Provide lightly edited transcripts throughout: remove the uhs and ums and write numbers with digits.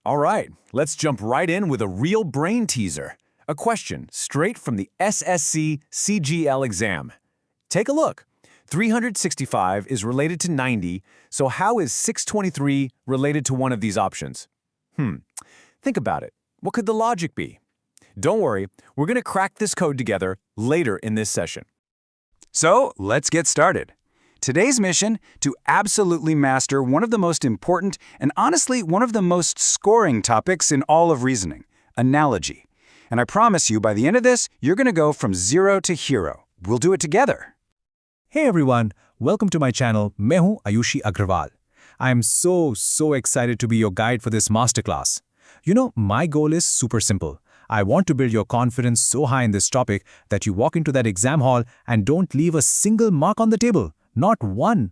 All right, let's jump right in with a real brain teaser. A question straight from the SSC CGL exam. Take a look. 365 is related to 90, so how is 623 related to one of these options? Think about it. What could the logic be? Don't worry, we're going to crack this code together later in this session. So, let's get started. Today's mission, to absolutely master one of the most important and honestly one of the most scoring topics in all of reasoning, analogy. And I promise you, by the end of this, you're going to go from zero to hero. We'll do it together. Hey everyone, welcome to my channel. मैं हूं Ayushi Agarwal. I am so excited to be your guide for this masterclass. You know, my goal is super simple. I want to build your confidence so high in this topic that you walk into that exam hall and don't leave a single mark on the table. Not one.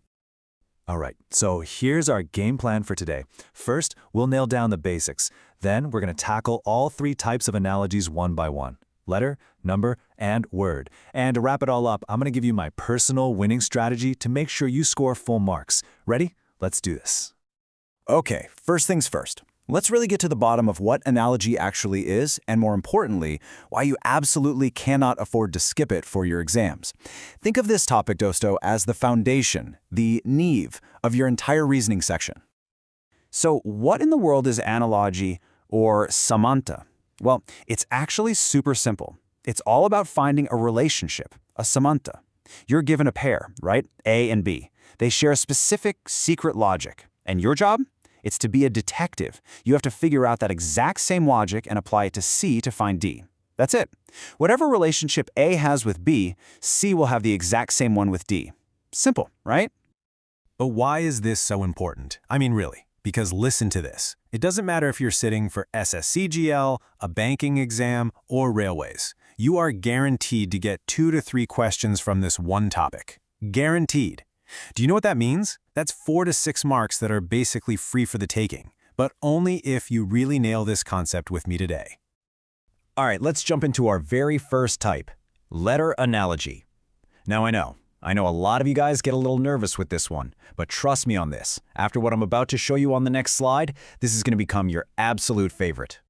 All right, so here's our game plan for today. First, we'll nail down the basics. Then we're going to tackle all three types of analogies one by one. Letter, number, and word. And to wrap it all up, I'm going to give you my personal winning strategy to make sure you score full marks. Ready? Let's do this. Okay, first things first. Let's really get to the bottom of what analogy actually is, and more importantly, why you absolutely cannot afford to skip it for your exams. Think of this topic, Dosto, as the foundation, the neve, of your entire reasoning section. So what in the world is analogy or samanta? Well, it's actually super simple. It's all about finding a relationship, a samanta. You're given a pair, right? A and B. They share a specific secret logic. And your job? It's to be a detective. You have to figure out that exact same logic and apply it to C to find D. That's it. Whatever relationship A has with B, C will have the exact same one with D. Simple, right? But why is this so important? I mean, really. Because listen to this. It doesn't matter if you're sitting for SSC CGL, a banking exam, or railways. You are guaranteed to get 2 to 3 questions from this one topic. Guaranteed. Do you know what that means? That's 4 to 6 marks that are basically free for the taking, but only if you really nail this concept with me today. All right, let's jump into our very first type, letter analogy. Now I know a lot of you guys get a little nervous with this one, but trust me on this. After what I'm about to show you on the next slide, this is going to become your absolute favorite.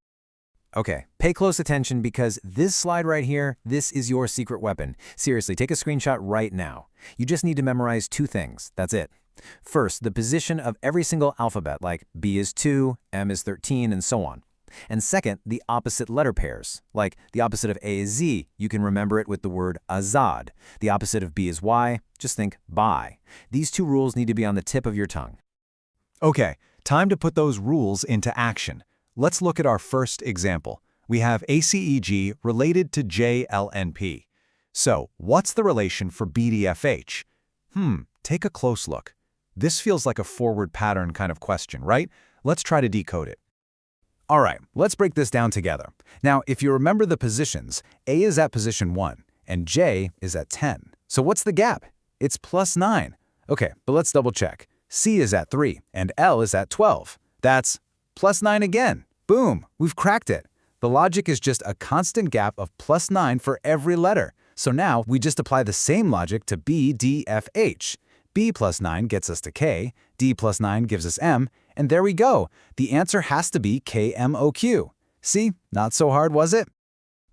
Okay, pay close attention because this slide right here, this is your secret weapon. Seriously, take a screenshot right now. You just need to memorize 2 things. That's it. First, the position of every single alphabet, like B is 2, M is 13, and so on. And second, the opposite letter pairs, like the opposite of A is Z. You can remember it with the word azad. The opposite of B is Y. Just think by. These 2 rules need to be on the tip of your tongue. Okay, time to put those rules into action. Let's look at our first example. We have ACEG related to JLNP. So, what's the relation for BDFH? Take a close look. This feels like a forward pattern kind of question, right? Let's try to decode it. All right, let's break this down together. Now, if you remember the positions, A is at position 1, and J is at 10. So what's the gap? It's +9. Okay, but let's double check. C is at 3, and L is at 12. That's +9 again. Boom, we've cracked it. The logic is just a constant gap of +9 for every letter. So now we just apply the same logic to B, D, F, H. B +9 gets us to K, D +9 gives us M, and there we go. The answer has to be KMOQ. See, not so hard, was it?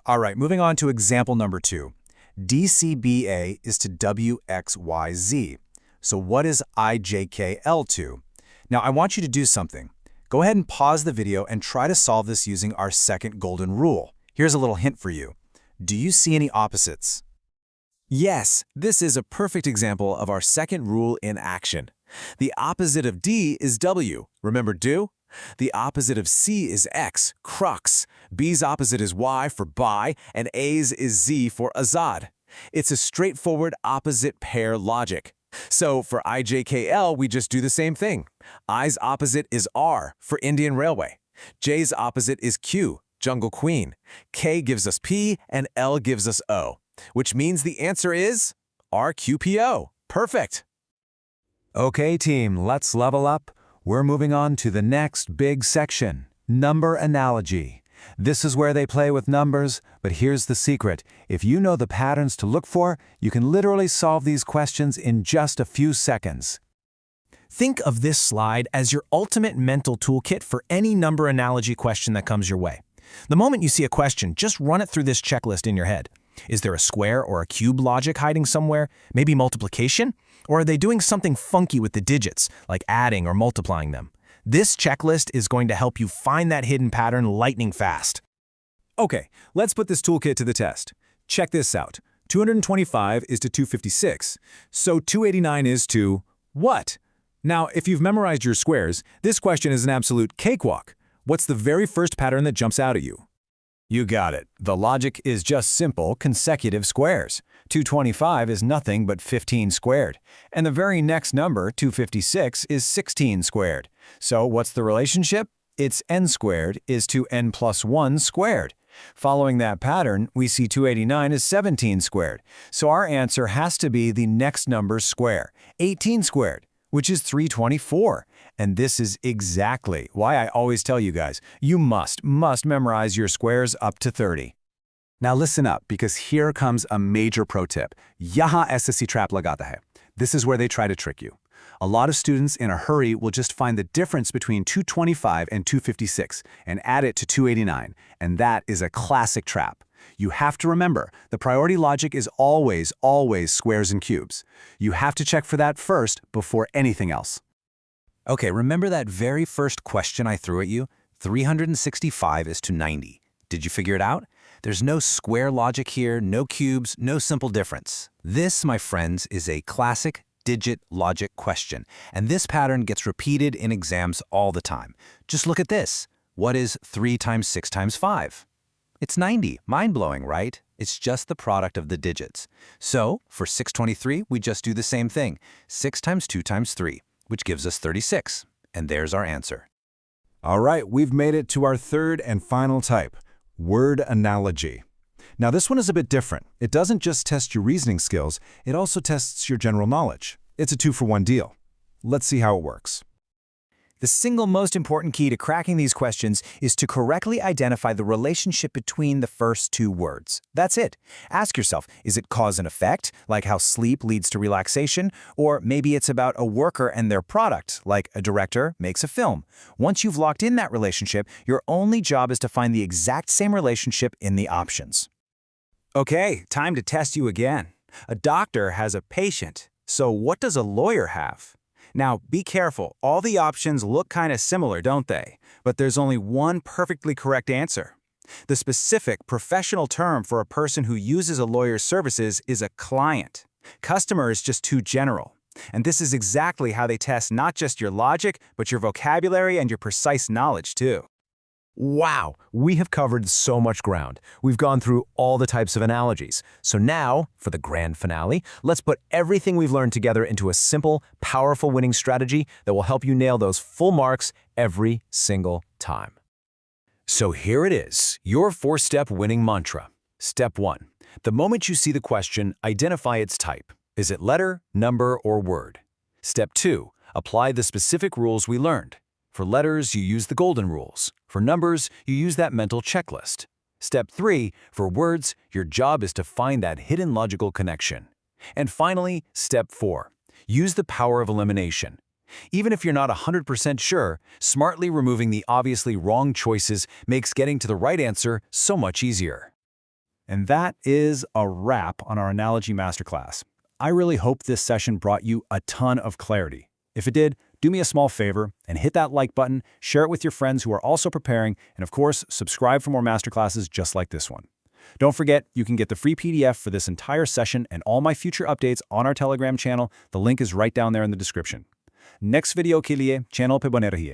All right, moving on to example number 2. DCBA is to WXYZ. So what is IJKL to? Now I want you to do something. Go ahead and pause the video and try to solve this using our second golden rule. Here's a little hint for you. Do you see any opposites? Yes, this is a perfect example of our second rule in action. The opposite of D is W. Remember do? The opposite of C is X, crux. B's opposite is Y for buy, and A's is Z for azad. It's a straightforward opposite pair logic. So for IJKL, we just do the same thing. I's opposite is R for Indian Railway. J's opposite is Q, Jungle Queen. K gives us P, and L gives us O, which means the answer is RQPO. Perfect. Okay, team, let's level up. We're moving on to the next big section, number analogy. This is where they play with numbers, but here's the secret. If you know the patterns to look for, you can literally solve these questions in just a few seconds. Think of this slide as your ultimate mental toolkit for any number analogy question that comes your way. The moment you see a question, just run it through this checklist in your head. Is there a square or a cube logic hiding somewhere? Maybe multiplication? Or are they doing something funky with the digits, like adding or multiplying them? This checklist is going to help you find that hidden pattern lightning fast. Okay, let's put this toolkit to the test. Check this out. 225 is to 256, so 289 is to what? Now, if you've memorized your squares, this question is an absolute cakewalk. What's the very first pattern that jumps out at you? You got it. The logic is just simple consecutive squares. 225 is nothing but 15 squared. And the very next number, 256, is 16 squared. So what's the relationship? It's n squared is to n plus 1 squared. Following that pattern, we see 289 is 17 squared. So our answer has to be the next number's square, 18 squared, which is 324. And this is exactly why I always tell you guys, you must memorize your squares up to 30. Now listen up, because here comes a major pro tip. Yahan SSC trap lagata hai. This is where they try to trick you. A lot of students in a hurry will just find the difference between 225 and 256 and add it to 289, and that is a classic trap. You have to remember, the priority logic is always squares and cubes. You have to check for that first before anything else. Okay, remember that very first question I threw at you? 365 is to 90. Did you figure it out? There's no square logic here, no cubes, no simple difference. This, my friends, is a classic digit logic question, and this pattern gets repeated in exams all the time. Just look at this. What is 3 times 6 times 5? It's 90. Mind-blowing, right? It's just the product of the digits. So, for 623, we just do the same thing. 6 times 2 times 3, which gives us 36. And there's our answer. All right, we've made it to our third and final type, word analogy. Now this one is a bit different. It doesn't just test your reasoning skills, it also tests your general knowledge. It's a 2-for-1 deal. Let's see how it works. The single most important key to cracking these questions is to correctly identify the relationship between the first two words. That's it. Ask yourself, is it cause and effect, like how sleep leads to relaxation? Or maybe it's about a worker and their product, like a director makes a film. Once you've locked in that relationship, your only job is to find the exact same relationship in the options. Okay, time to test you again. A doctor has a patient, so what does a lawyer have? Now, be careful. All the options look kind of similar, don't they? But there's only one perfectly correct answer. The specific professional term for a person who uses a lawyer's services is a client. Customer is just too general. And this is exactly how they test not just your logic, but your vocabulary and your precise knowledge, too. Wow, we have covered so much ground. We've gone through all the types of analogies. So now, for the grand finale, let's put everything we've learned together into a simple, powerful winning strategy that will help you nail those full marks every single time. So here it is, your 4-step winning mantra. Step 1. The moment you see the question, identify its type. Is it letter, number, or word? Step 2. Apply the specific rules we learned. For letters, you use the golden rules. For numbers, you use that mental checklist. Step 3, for words, your job is to find that hidden logical connection. And finally, step 4, use the power of elimination. Even if you're not 100% sure, smartly removing the obviously wrong choices makes getting to the right answer so much easier. And that is a wrap on our Analogy Masterclass. I really hope this session brought you a ton of clarity. If it did, do me a small favor and hit that like button, share it with your friends who are also preparing, and of course, subscribe for more masterclasses just like this one. Don't forget, you can get the free PDF for this entire session and all my future updates on our Telegram channel. The link is right down there in the description. Next video ke liye, channel pe bane rahiye.